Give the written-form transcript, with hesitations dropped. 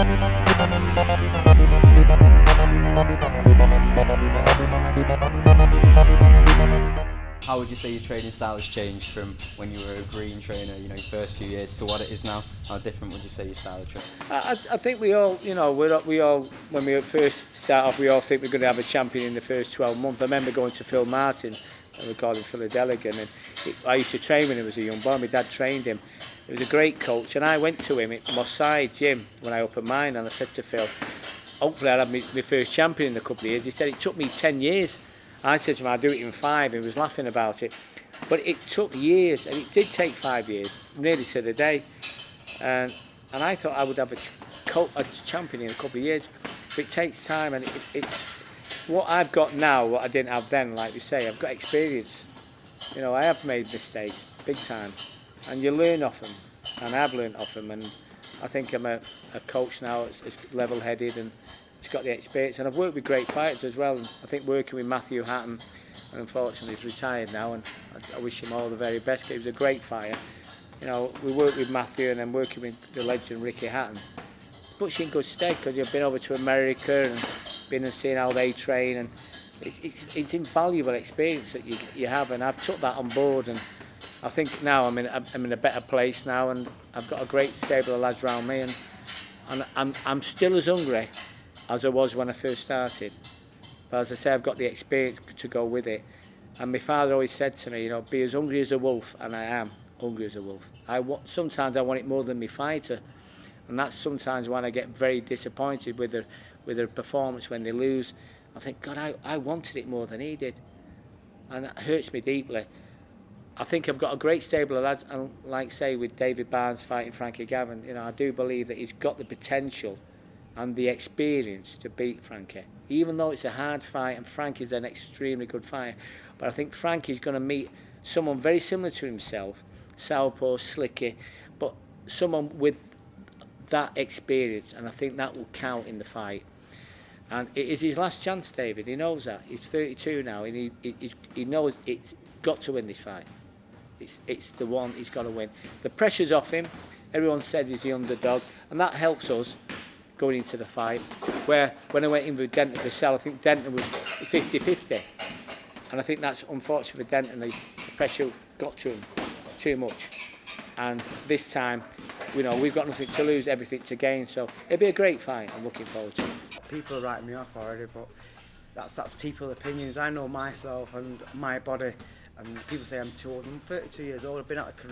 How would you say your training style has changed from when you were a green trainer, you know, your first few years, to what it is now? How different would you say your style of training? I think we all, you know, we all, when we first start off, we all think we're going to have a champion in the first 12 months. I remember going to Phil Martin, we called him Phil Delegan, and I used to train when he was a young boy. My dad trained him. He was a great coach, and I went to him at Moss Side Gym when I opened mine, and I said to Phil, hopefully I'll have my first champion in a couple of years. He said it took me 10 years. I said to him, I'll do it in 5. He was laughing about it. But it took years, and it did take 5 years, nearly to the day. And I thought I would have a champion in a couple of years. But it takes time, and it's what I've got now, what I didn't have then, like we say. I've got experience. You know, I have made mistakes, big time. And you learn off them, and I've learned off them. And I think I'm a coach now that's level-headed, and he's got the experience, and I've worked with great fighters as well. And I think working with Matthew Hatton, and unfortunately he's retired now, and I wish him all the very best. He was a great fighter. You know, we worked with Matthew, and then working with the legend Ricky Hatton. Puts you in good stead, because you've been over to America and been and seen how they train, and it's invaluable experience that you have, and I've took that on board, and I think now I'm in a better place now, and I've got a great stable of lads around me, and I'm still as hungry as I was when I first started. But as I say, I've got the experience to go with it. And my father always said to me, you know, be as hungry as a wolf, and I am hungry as a wolf. Sometimes I want it more than my fighter, and that's sometimes when I get very disappointed with their performance when they lose. I think, God, I wanted it more than he did, and that hurts me deeply. I think I've got a great stable of lads, and like say with David Barnes fighting Frankie Gavin, you know, I do believe that he's got the potential and the experience to beat Frankie, even though it's a hard fight, and Frankie's an extremely good fighter. But I think Frankie's going to meet someone very similar to himself, southpaw, slicky, but someone with that experience, and I think that will count in the fight. And it is his last chance, David. He knows that. He's 32 now, and he knows it's got to win this fight. It's the one he's got to win. The pressure's off him. Everyone said he's the underdog, and that helps us going into the fight. Where when I went in with Denton for Cell, I think Denton was 50-50, and I think that's unfortunate for Denton. The pressure got to him too much, and this time, you know, we've got nothing to lose, everything to gain. So it'll be a great fight. I'm looking forward to it. People are writing me off already, but that's people's opinions. I know myself and my body, and people say I'm too old. I'm 32 years old. I've been out of career